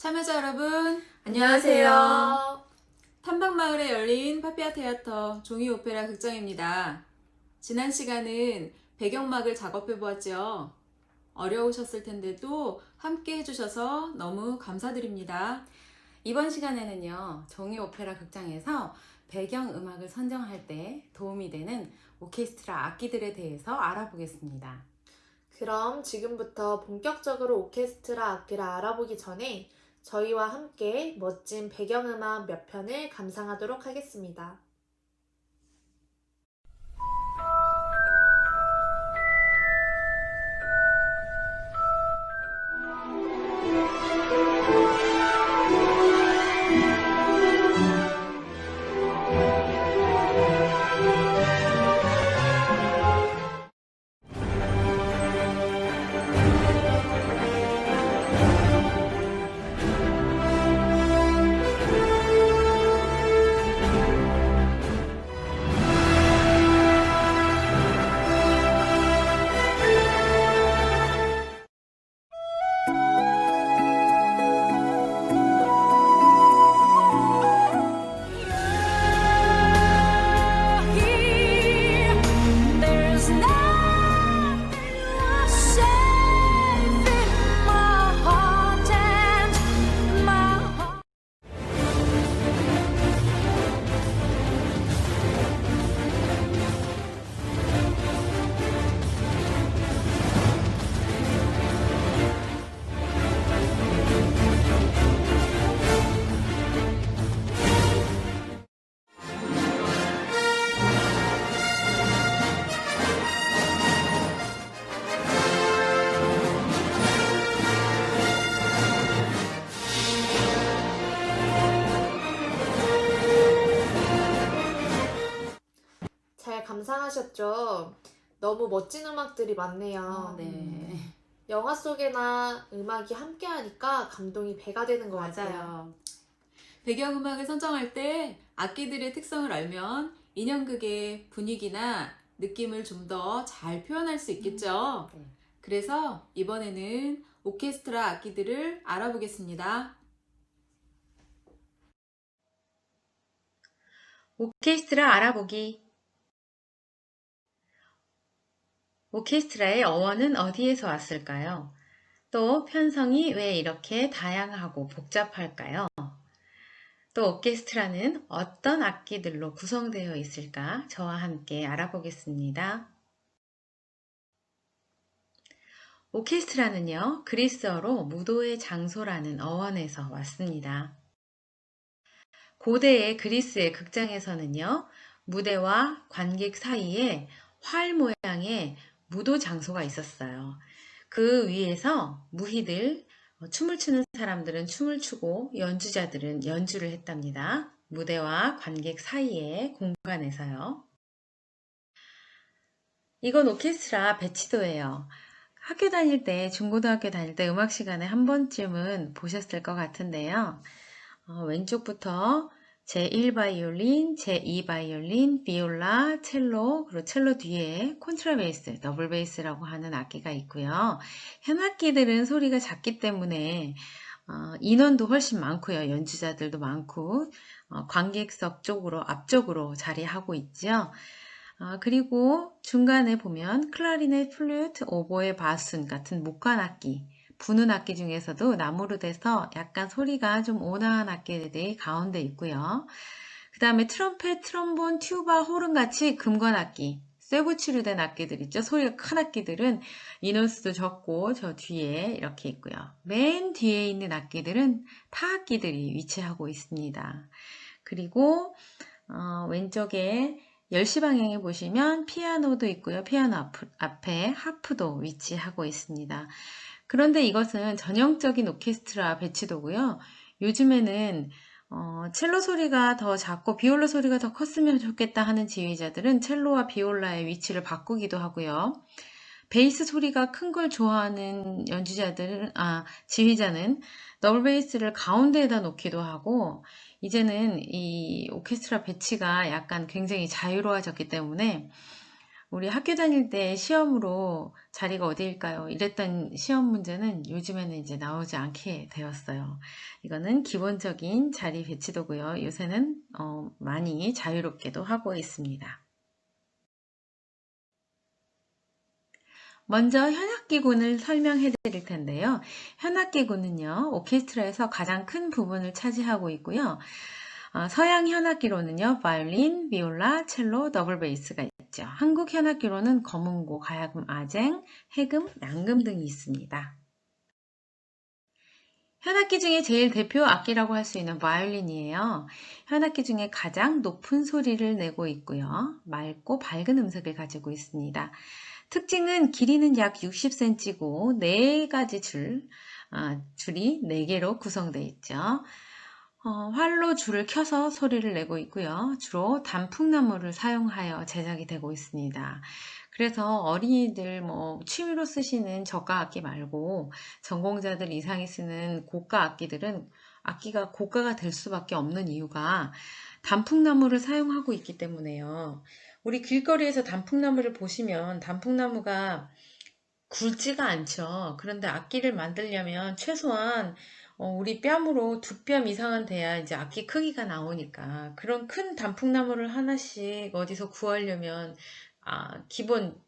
참여자 여러분, 안녕하세요. 탐방마을에 열린 파피아 테아터 종이 오페라 극장입니다. 지난 시간은 배경막을 작업해 보았죠. 어려우셨을 텐데도 함께 해주셔서 너무 감사드립니다. 이번 시간에는요, 종이 오페라 극장에서 배경음악을 선정할 때 도움이 되는 오케스트라 악기들에 대해서 알아보겠습니다. 그럼 지금부터 본격적으로 오케스트라 악기를 알아보기 전에 저희와 함께 멋진 배경음악 몇 편을 감상하도록 하겠습니다. 잘 감상하셨죠? 너무 멋진 음악들이 많네요. 네. 영화 속에나 음악이 함께하니까 감동이 배가 되는 것 같아요. 맞아요. 배경음악을 선정할 때 악기들의 특성을 알면 인형극의 분위기나 느낌을 좀 더 잘 표현할 수 있겠죠. 네. 그래서 이번에는 오케스트라 악기들을 알아보겠습니다. 오케스트라 알아보기. 오케스트라의 어원은 어디에서 왔을까요? 또 편성이 왜 이렇게 다양하고 복잡할까요? 또 오케스트라는 어떤 악기들로 구성되어 있을까? 저와 함께 알아보겠습니다. 오케스트라는요, 그리스어로 무도의 장소라는 어원에서 왔습니다. 고대의 그리스의 극장에서는요, 무대와 관객 사이에 활 모양의 무도 장소가 있었어요. 그 위에서 무희들, 춤을 추는 사람들은 춤을 추고 연주자들은 연주를 했답니다. 무대와 관객 사이의 공간에서요. 이건 오케스트라 배치도예요. 학교 다닐 때, 중고등학교 다닐 때 음악 시간에 한 번쯤은 보셨을 것 같은데요. 왼쪽부터 제1바이올린, 제2바이올린, 비올라, 첼로, 그리고 첼로 뒤에 콘트라베이스, 더블 베이스라고 하는 악기가 있고요. 현악기들은 소리가 작기 때문에 인원도 훨씬 많고요. 연주자들도 많고 관객석 쪽으로 앞쪽으로 자리하고 있죠. 그리고 중간에 보면 클라리넷, 플루트, 오보에, 바순 같은 목관악기, 부는 악기 중에서도 나무로 돼서 약간 소리가 좀 온화한 악기들이 가운데 있고요. 그 다음에 트럼펫, 트럼본, 튜바, 호른 같이 금관악기, 쇠붙이로 된 악기들 있죠. 소리가 큰 악기들은 인원수도 적고 저 뒤에 이렇게 있고요. 맨 뒤에 있는 악기들은 타악기들이 위치하고 있습니다. 그리고 왼쪽에 10시 방향에 보시면 피아노도 있고요. 피아노 앞에 하프도 위치하고 있습니다. 그런데 이것은 전형적인 오케스트라 배치도고요. 요즘에는 첼로 소리가 더 작고 비올라 소리가 더 컸으면 좋겠다 하는 지휘자들은 첼로와 비올라의 위치를 바꾸기도 하고요. 베이스 소리가 큰 걸 좋아하는 지휘자는 더블 베이스를 가운데에다 놓기도 하고, 이제는 이 오케스트라 배치가 약간 굉장히 자유로워졌기 때문에 우리 학교 다닐 때 시험으로 자리가 어디일까요? 이랬던 시험 문제는 요즘에는 이제 나오지 않게 되었어요. 이거는 기본적인 자리 배치도고요. 요새는 많이 자유롭게도 하고 있습니다. 먼저 현악기구를 설명해 드릴 텐데요. 현악기구는요, 오케스트라에서 가장 큰 부분을 차지하고 있고요. 서양 현악기로는요, 바이올린, 비올라, 첼로, 더블 베이스가 있죠. 한국 현악기로는 검은고, 가야금, 아쟁, 해금, 양금 등이 있습니다. 현악기 중에 제일 대표 악기라고 할 수 있는 바이올린이에요. 현악기 중에 가장 높은 소리를 내고 있고요. 맑고 밝은 음색을 가지고 있습니다. 특징은 길이는 약 60cm고 4가지 줄이 4개로 구성되어 있죠. 활로 줄을 켜서 소리를 내고 있고요. 주로 단풍나무를 사용하여 제작이 되고 있습니다. 그래서 어린이들 취미로 쓰시는 저가 악기 말고 전공자들 이상이 쓰는 고가 악기들은 악기가 고가가 될 수밖에 없는 이유가 단풍나무를 사용하고 있기 때문에요. 우리 길거리에서 단풍나무를 보시면 단풍나무가 굵지가 않죠. 그런데 악기를 만들려면 최소한 우리 뺨으로 2뼘 이상은 돼야 이제 악기 크기가 나오니까 그런 큰 단풍나무를 하나씩 어디서 구하려면 기본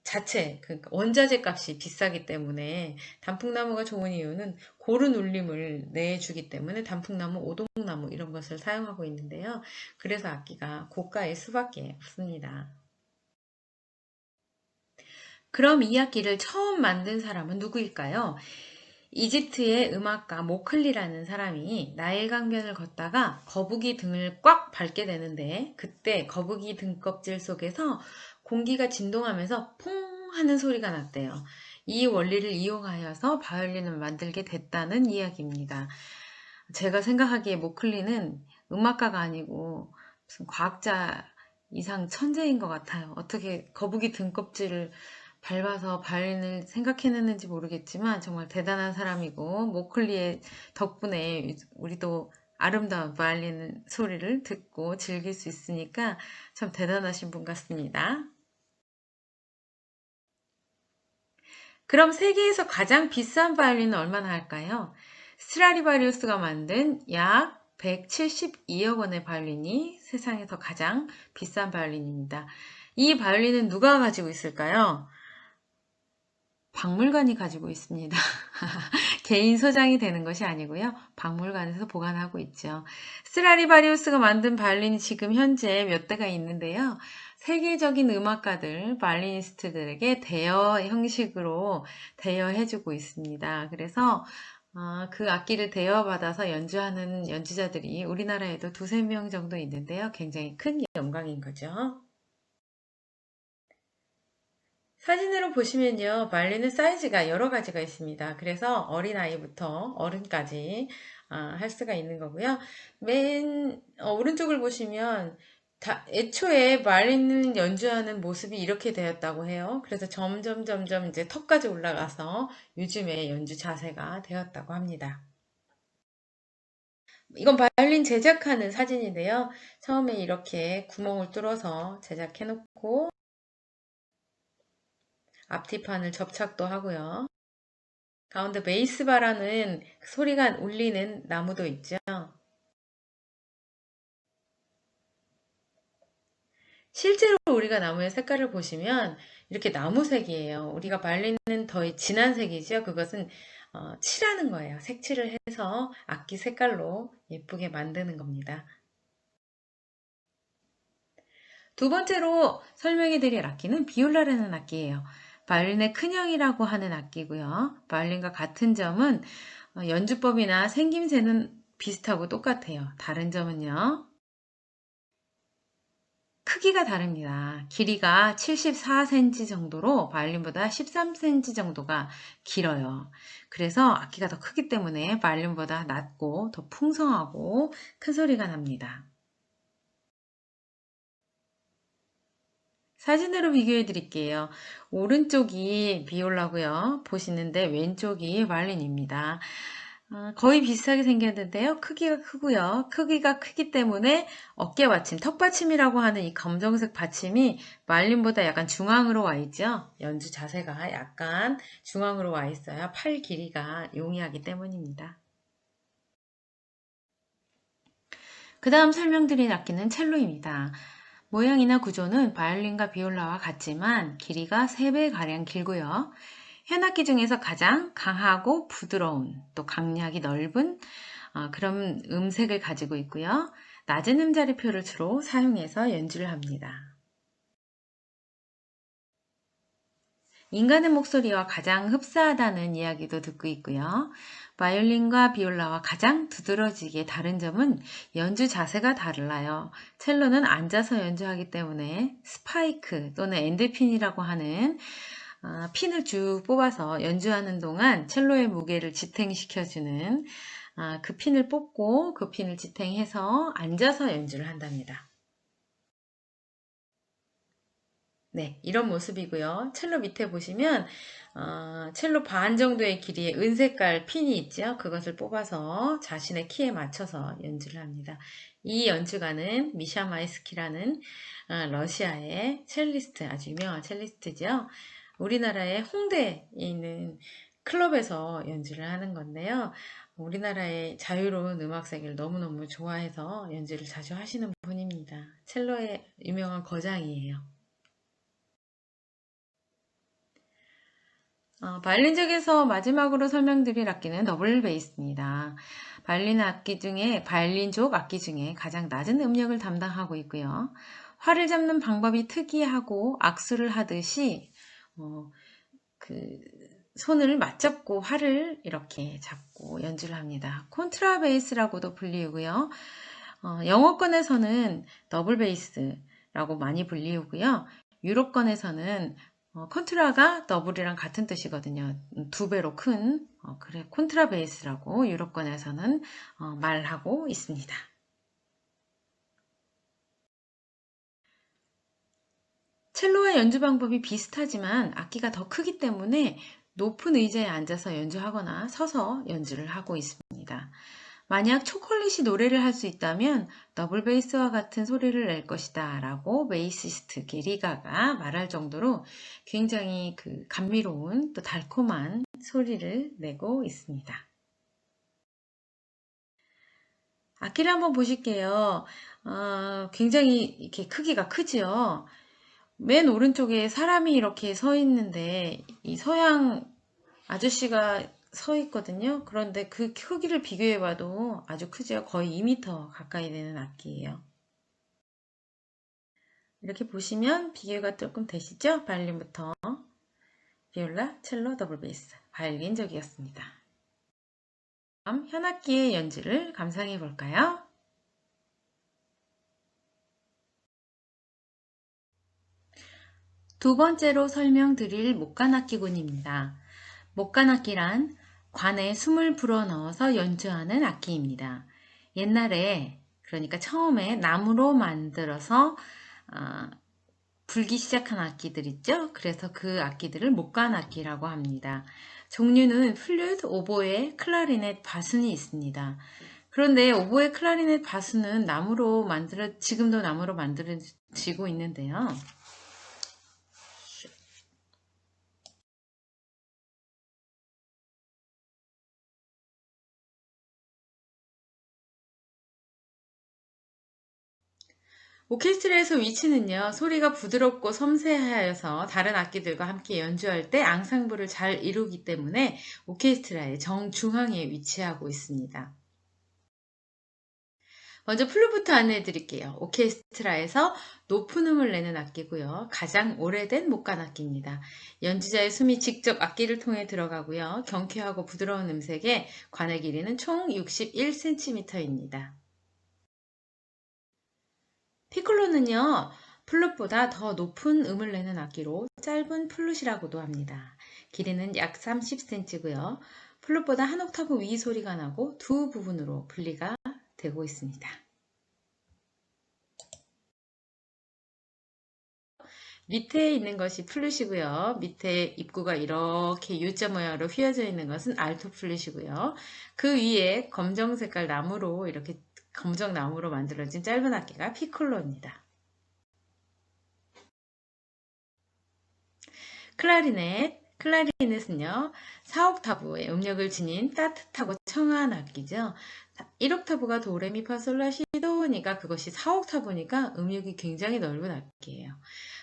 자체 그 원자재 값이 비싸기 때문에 단풍나무가 좋은 이유는 고른 울림을 내주기 때문에 단풍나무, 오동나무 이런 것을 사용하고 있는데요. 그래서 악기가 고가일 수밖에 없습니다. 그럼 이 악기를 처음 만든 사람은 누구일까요? 이집트의 음악가 모클리라는 사람이 나일 강변을 걷다가 거북이 등을 꽉 밟게 되는데 그때 거북이 등껍질 속에서 공기가 진동하면서 퐁 하는 소리가 났대요. 이 원리를 이용하여서 바이올린을 만들게 됐다는 이야기입니다. 제가 생각하기에 모클리는 음악가가 아니고 무슨 과학자 이상 천재인 것 같아요. 어떻게 거북이 등껍질을 밟아서 바이올린을 생각해냈는지 모르겠지만 정말 대단한 사람이고 모클리의 덕분에 우리도 아름다운 바이올린 소리를 듣고 즐길 수 있으니까 참 대단하신 분 같습니다. 그럼 세계에서 가장 비싼 바이올린은 얼마나 할까요? 스트라디바리우스가 만든 약 172억 원의 바이올린이 세상에서 가장 비싼 바이올린입니다. 이 바이올린은 누가 가지고 있을까요? 박물관이 가지고 있습니다. 개인 소장이 되는 것이 아니고요. 박물관에서 보관하고 있죠. 스트라디바리우스가 만든 바이올린이 지금 현재 몇 대가 있는데요. 세계적인 음악가들, 바이올리니스트들에게 대여 형식으로 대여해주고 있습니다. 그래서 그 악기를 대여받아서 연주하는 연주자들이 우리나라에도 2~3명 정도 있는데요. 굉장히 큰 영광인 거죠. 사진으로 보시면요, 바이올린은 사이즈가 여러 가지가 있습니다. 그래서 어린아이부터 어른까지 할 수가 있는 거고요. 맨 오른쪽을 보시면 애초에 바이올린을 연주하는 모습이 이렇게 되었다고 해요. 그래서 점점 이제 턱까지 올라가서 요즘에 연주 자세가 되었다고 합니다. 이건 바이올린 제작하는 사진인데요. 처음에 이렇게 구멍을 뚫어서 제작해 놓고 앞뒤판을 접착도 하고요. 가운데 베이스바라는 소리가 울리는 나무도 있죠. 실제로 우리가 나무의 색깔을 보시면 이렇게 나무색이에요. 우리가 바이올린은 더 진한 색이죠. 그것은 칠하는 거예요. 색칠을 해서 악기 색깔로 예쁘게 만드는 겁니다. 두 번째로 설명해 드릴 악기는 비올라라는 악기예요. 바이올린의 큰형이라고 하는 악기고요. 바이올린과 같은 점은 연주법이나 생김새는 비슷하고 똑같아요. 다른 점은요. 크기가 다릅니다. 길이가 74cm 정도로 바이올린보다 13cm 정도가 길어요. 그래서 악기가 더 크기 때문에 바이올린보다 낮고 더 풍성하고 큰 소리가 납니다. 사진으로 비교해 드릴게요. 오른쪽이 비올라고요. 보시는데 왼쪽이 바이올린입니다. 거의 비슷하게 생겼는데요. 크기가 크고요. 크기가 크기 때문에 어깨 받침, 턱 받침이라고 하는 이 검정색 받침이 마일린보다 약간 중앙으로 와 있죠. 연주 자세가 약간 중앙으로 와 있어야 팔 길이가 용이하기 때문입니다. 그 다음 설명드릴 악기는 첼로입니다. 모양이나 구조는 바이올린과 비올라와 같지만 길이가 3배가량 길고요. 현악기 중에서 가장 강하고 부드러운 또 강약이 넓은 그런 음색을 가지고 있고요. 낮은 음자리표를 주로 사용해서 연주를 합니다. 인간의 목소리와 가장 흡사하다는 이야기도 듣고 있고요. 바이올린과 비올라와 가장 두드러지게 다른 점은 연주 자세가 달라요. 첼로는 앉아서 연주하기 때문에 스파이크 또는 엔드핀이라고 하는 핀을 쭉 뽑아서 연주하는 동안 첼로의 무게를 지탱시켜주는 그 핀을 뽑고 그 핀을 지탱해서 앉아서 연주를 한답니다. 네, 이런 모습이고요. 첼로 밑에 보시면 첼로 반 정도의 길이의 은색깔 핀이 있죠. 그것을 뽑아서 자신의 키에 맞춰서 연주를 합니다. 이 연주가는 미샤 마이스키라는 러시아의 첼리스트, 아주 유명한 첼리스트죠. 우리나라의 홍대에 있는 클럽에서 연주를 하는 건데요. 우리나라의 자유로운 음악 세계를 너무너무 좋아해서 연주를 자주 하시는 분입니다. 첼로의 유명한 거장이에요. 바이올린 쪽에서 마지막으로 설명드릴 악기는 더블 베이스입니다. 바이올린족 악기 중에 가장 낮은 음역을 담당하고 있고요. 활을 잡는 방법이 특이하고 악수를 하듯이 그 손을 맞잡고 활을 이렇게 잡고 연주를 합니다. 콘트라 베이스라고도 불리우고요. 영어권에서는 더블 베이스라고 많이 불리우고요. 유럽권에서는 콘트라가 더블이랑 같은 뜻이거든요. 2배로 큰 그래 콘트라 베이스라고 유럽권에서는 말하고 있습니다. 첼로와 연주 방법이 비슷하지만 악기가 더 크기 때문에 높은 의자에 앉아서 연주하거나 서서 연주를 하고 있습니다. 만약 초콜릿이 노래를 할 수 있다면 더블 베이스와 같은 소리를 낼 것이다 라고 베이시스트 게리가가 말할 정도로 굉장히 감미로운 또 달콤한 소리를 내고 있습니다. 악기를 한번 보실게요. 굉장히 이렇게 크기가 크지요. 맨 오른쪽에 사람이 이렇게 서 있는데 이 서양 아저씨가 서 있거든요. 그런데 그 크기를 비교해 봐도 아주 크죠. 거의 2m 가까이 되는 악기예요. 이렇게 보시면 비교가 조금 되시죠? 바이올린부터 비올라, 첼로, 더블 베이스, 바이올린적이었습니다. 다음 현악기의 연주를 감상해 볼까요? 두 번째로 설명드릴 목관악기군입니다. 목관악기란 관에 숨을 불어넣어서 연주하는 악기입니다. 옛날에 그러니까 처음에 나무로 만들어서 불기 시작한 악기들 있죠? 그래서 그 악기들을 목관악기라고 합니다. 종류는 플룻, 오보에, 클라리넷, 바순이 있습니다. 그런데 오보에, 클라리넷, 바순은 지금도 나무로 만들어지고 있는데요. 오케스트라에서 위치는요, 소리가 부드럽고 섬세하여서 다른 악기들과 함께 연주할 때 앙상블을 잘 이루기 때문에 오케스트라의 정중앙에 위치하고 있습니다. 먼저 플룻부터 안내해 드릴게요. 오케스트라에서 높은 음을 내는 악기고요. 가장 오래된 목관악기입니다. 연주자의 숨이 직접 악기를 통해 들어가고요. 경쾌하고 부드러운 음색에 관의 길이는 총 61cm입니다. 피콜로는요, 플룻보다 더 높은 음을 내는 악기로 짧은 플룻이라고도 합니다. 길이는 약 30cm고요. 플룻보다 한 옥타브 위 소리가 나고 두 부분으로 분리가 되고 있습니다. 밑에 있는 것이 플룻이고요. 밑에 입구가 이렇게 U자 모양으로 휘어져 있는 것은 알토 플룻이고요. 그 위에 검정 색깔 나무로 이렇게 검정 나무로 만들어진 짧은 악기가 피콜로입니다. 클라리넷은요, 4옥타브의 음력을 지닌 따뜻하고 청아한 악기죠. 1옥타브가 도레미파솔라시도니까 그것이 4옥타브니까 음역이 굉장히 넓은 악기예요.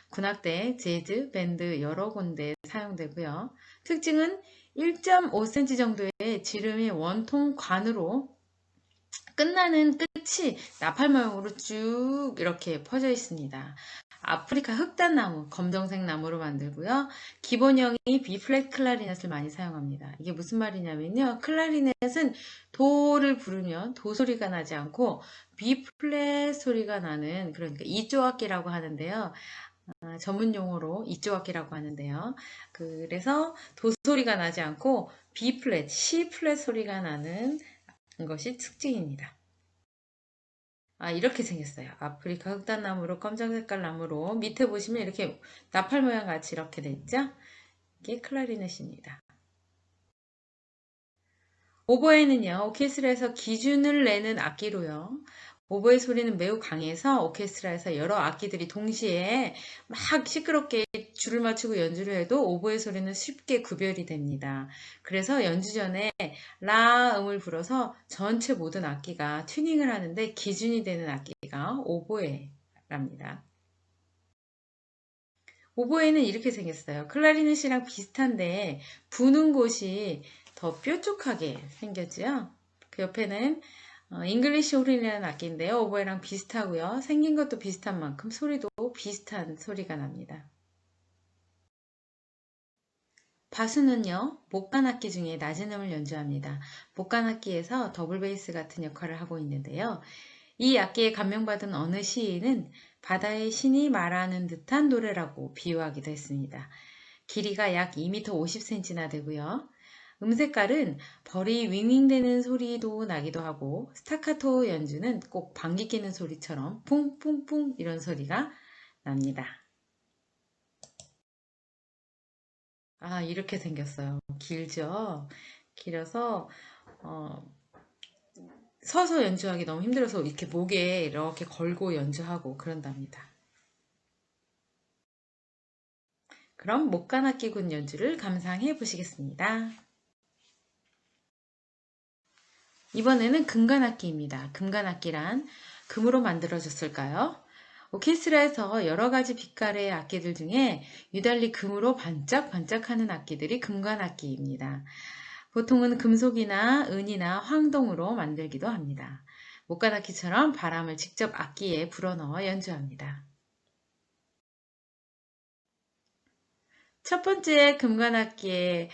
군악대, 재즈, 밴드 여러 군데 사용되고요. 특징은 1.5cm 정도의 지름의 원통 관으로 끝나는 끝이 나팔 모양으로 쭉 이렇게 퍼져 있습니다. 아프리카 흑단나무, 검정색 나무로 만들고요. 기본형이 B플랫 클라리넷을 많이 사용합니다. 이게 무슨 말이냐면요. 클라리넷은 도를 부르면 도 소리가 나지 않고 B플랫 소리가 나는, 그러니까 이조악기라고 하는데요. 전문 용어로 이조악기라고 하는데요. 그래서 도 소리가 나지 않고 B플랫, C플랫 소리가 나는 것이 특징입니다. 이렇게 생겼어요. 아프리카 흑단나무로 검정 색깔 나무로 밑에 보시면 이렇게 나팔 모양 같이 이렇게 돼 있죠? 이게 클라리넷입니다. 오보에는요, 오케스트라에서 기준을 내는 악기로요. 오보에 소리는 매우 강해서 오케스트라에서 여러 악기들이 동시에 막 시끄럽게 줄을 맞추고 연주를 해도 오보에 소리는 쉽게 구별이 됩니다. 그래서 연주 전에 라 음을 불어서 전체 모든 악기가 튜닝을 하는데 기준이 되는 악기가 오보에랍니다. 오보에는 이렇게 생겼어요. 클라리넷이랑 비슷한데 부는 곳이 더 뾰족하게 생겼죠. 그 옆에는 잉글리시 홀이라는 악기인데요. 오보에랑 비슷하고요. 생긴 것도 비슷한 만큼 소리도 비슷한 소리가 납니다. 바수는요, 목관악기 중에 낮은 음을 연주합니다. 목관악기에서 더블 베이스 같은 역할을 하고 있는데요. 이 악기에 감명받은 어느 시인은 바다의 신이 말하는 듯한 노래라고 비유하기도 했습니다. 길이가 약 2m 50cm나 되고요. 색깔은 벌이 윙윙대는 소리도 나기도 하고 스타카토 연주는 꼭 방귀 뀌는 소리처럼 뿡뿡뿡 이런 소리가 납니다. 이렇게 생겼어요. 길죠? 길어서 서서 연주하기 너무 힘들어서 이렇게 목에 이렇게 걸고 연주하고 그런답니다. 그럼 목관악기군 연주를 감상해 보시겠습니다. 이번에는 금관악기입니다. 금관악기란 금으로 만들어졌을까요? 오케스트라에서 여러 가지 빛깔의 악기들 중에 유달리 금으로 반짝반짝하는 악기들이 금관악기입니다. 보통은 금속이나 은이나 황동으로 만들기도 합니다. 목관악기처럼 바람을 직접 악기에 불어넣어 연주합니다. 첫 번째 금관악기에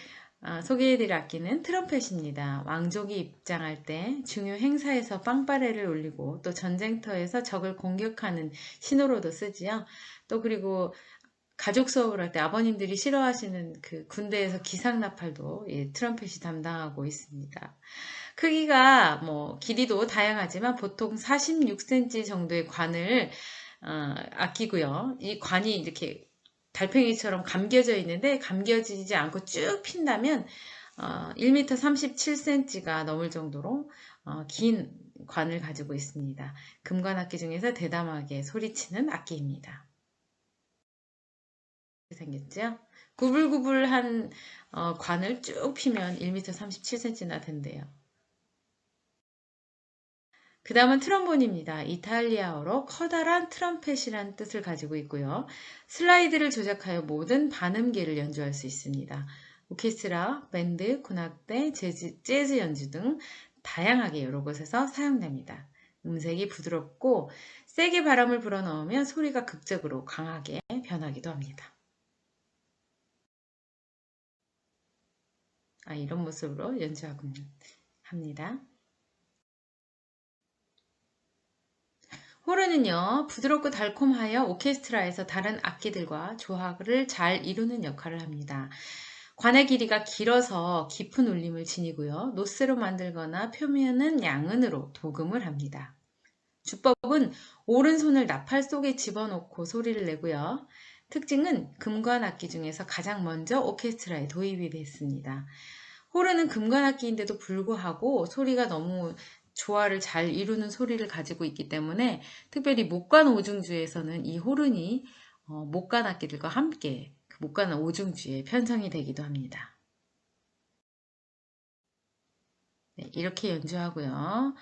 소개해드릴 악기는 트럼펫입니다. 왕족이 입장할 때 중요 행사에서 빵빠레를 울리고 또 전쟁터에서 적을 공격하는 신호로도 쓰지요. 또 그리고 가족 수업을 할 때 아버님들이 싫어하시는 그 군대에서 기상나팔도 트럼펫이 담당하고 있습니다. 크기가 길이도 다양하지만 보통 46cm 정도의 관을 아끼고요. 이 관이 이렇게 달팽이처럼 감겨져 있는데 감겨지지 않고 쭉 핀다면 1m 37cm가 넘을 정도로 긴 관을 가지고 있습니다. 금관악기 중에서 대담하게 소리치는 악기입니다. 생겼죠? 구불구불한 관을 쭉 피면 1m 37cm나 된대요. 그 다음은 트럼본입니다. 이탈리아어로 커다란 트럼펫이라는 뜻을 가지고 있고요. 슬라이드를 조작하여 모든 반음계를 연주할 수 있습니다. 오케스트라, 밴드, 군악대, 재즈 연주 등 다양하게 여러 곳에서 사용됩니다. 음색이 부드럽고 세게 바람을 불어넣으면 소리가 극적으로 강하게 변하기도 합니다. 이런 모습으로 연주하고 합니다. 호르는요, 부드럽고 달콤하여 오케스트라에서 다른 악기들과 조화를 잘 이루는 역할을 합니다. 관의 길이가 길어서 깊은 울림을 지니고요. 노쇠로 만들거나 표면은 양은으로 도금을 합니다. 주법은 오른손을 나팔 속에 집어넣고 소리를 내고요. 특징은 금관악기 중에서 가장 먼저 오케스트라에 도입이 됐습니다. 호른은 금관악기인데도 불구하고 소리가 너무 조화를 잘 이루는 소리를 가지고 있기 때문에 특별히 목관 오중주에서는 이 호른이 목관 악기들과 함께 그 목관 오중주에 편성이 되기도 합니다. 네, 이렇게 연주하고요.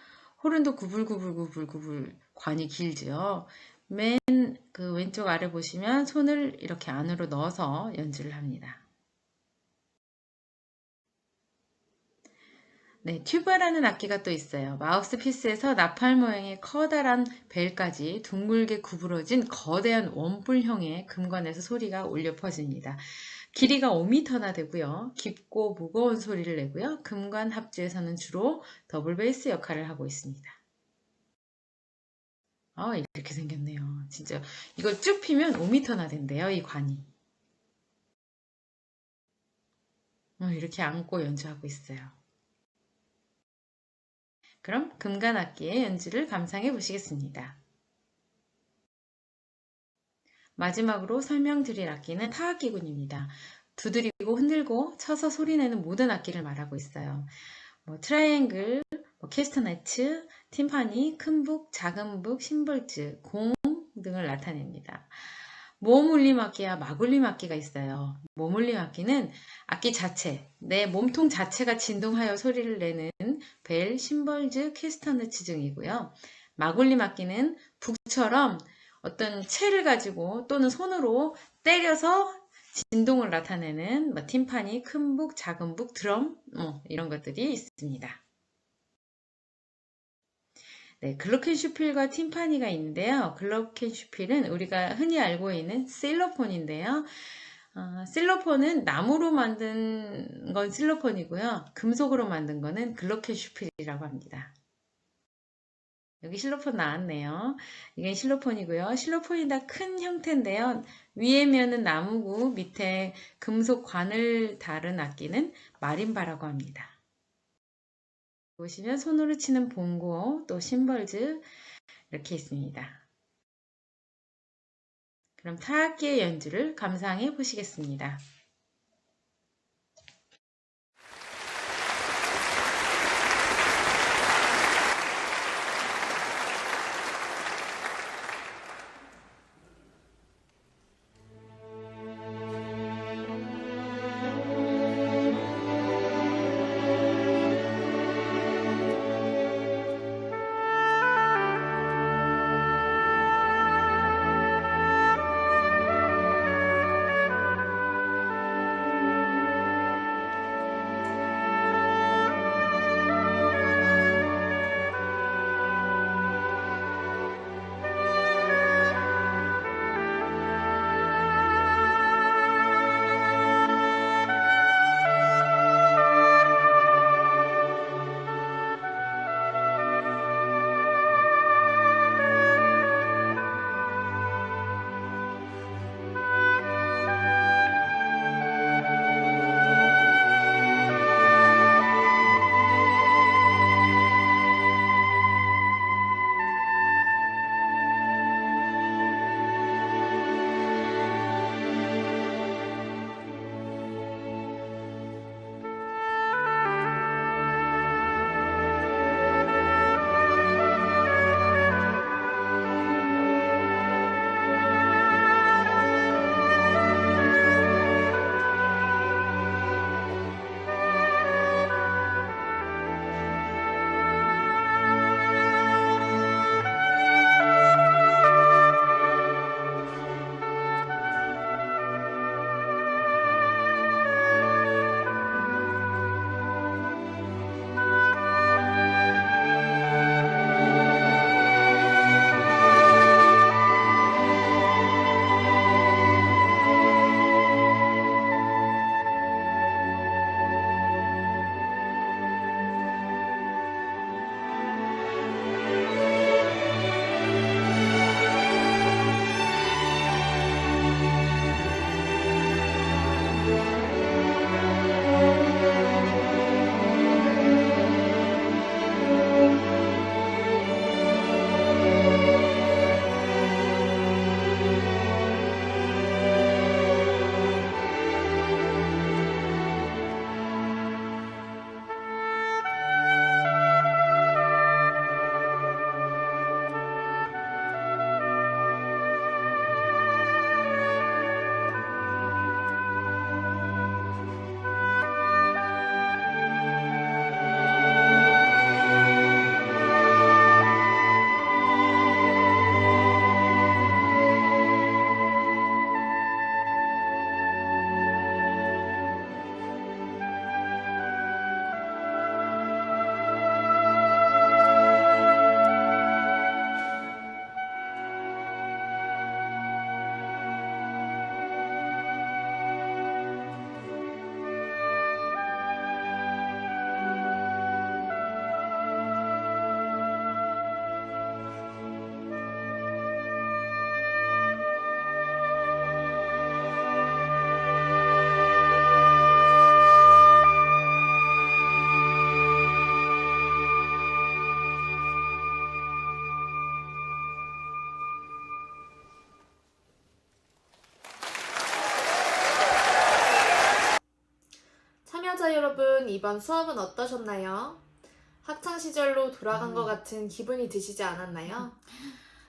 호른도 구불구불구불구불 관이 길죠. 맨 그 왼쪽 아래 보시면 손을 이렇게 안으로 넣어서 연주를 합니다. 네, 튜바라는 악기가 또 있어요. 마우스피스에서 나팔 모양의 커다란 벨까지 둥글게 구부러진 거대한 원뿔형의 금관에서 소리가 울려 퍼집니다. 길이가 5m나 되고요. 깊고 무거운 소리를 내고요. 금관 합주에서는 주로 더블 베이스 역할을 하고 있습니다. 이렇게 생겼네요. 진짜 이걸 쭉 피면 5m나 된대요, 이 관이. 이렇게 안고 연주하고 있어요. 그럼 금관악기의 연주를 감상해 보시겠습니다. 마지막으로 설명드릴 악기는 타악기군입니다. 두드리고 흔들고 쳐서 소리내는 모든 악기를 말하고 있어요. 트라이앵글, 캐스터네츠, 팀파니, 큰 북, 작은 북, 심벌즈, 공 등을 나타냅니다. 모음울림악기와 막울림악기가 있어요. 모음울림악기는 악기 자체, 내 몸통 자체가 진동하여 소리를 내는 벨, 심벌즈, 캐스터네츠 등이고요. 막울림악기는 북처럼 어떤 채를 가지고 또는 손으로 때려서 진동을 나타내는 팀파니, 큰 북, 작은 북, 드럼 이런 것들이 있습니다. 네, 글로켄슈필과 팀파니가 있는데요. 글로켄슈필은 우리가 흔히 알고 있는 실로폰인데요. 실로폰은 나무로 만든 건 실로폰이고요. 금속으로 만든 거는 글로켄슈필이라고 합니다. 여기 실로폰 나왔네요. 이게 실로폰이고요. 실로폰이 다 큰 형태인데요. 위에 면은 나무고 밑에 금속 관을 다룬 악기는 마림바라고 합니다. 보시면 손으로 치는 봉고, 또 심벌즈 이렇게 있습니다. 그럼 타악기의 연주를 감상해 보시겠습니다. 이번 수업은 어떠셨나요? 학창시절로 돌아간 것 같은 기분이 드시지 않았나요?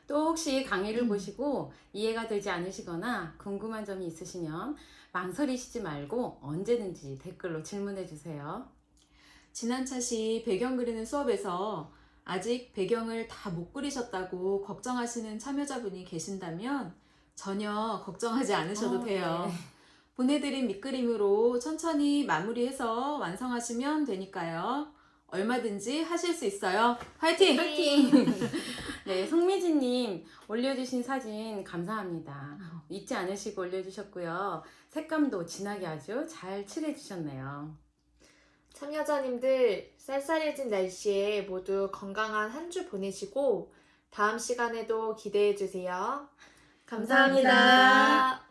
또 혹시 강의를 보시고 이해가 되지 않으시거나 궁금한 점이 있으시면 망설이시지 말고 언제든지 댓글로 질문해 주세요. 지난 차시 배경 그리는 수업에서 아직 배경을 다 못 그리셨다고 걱정하시는 참여자분이 계신다면 전혀 걱정하지 않으셔도 돼요. 네. 보내드린 밑그림으로 천천히 마무리해서 완성하시면 되니까요. 얼마든지 하실 수 있어요. 화이팅! 네, 송미진님 올려주신 사진 감사합니다. 잊지 않으시고 올려주셨고요. 색감도 진하게 아주 잘 칠해주셨네요. 참여자님들 쌀쌀해진 날씨에 모두 건강한 한 주 보내시고 다음 시간에도 기대해 주세요. 감사합니다. 감사합니다.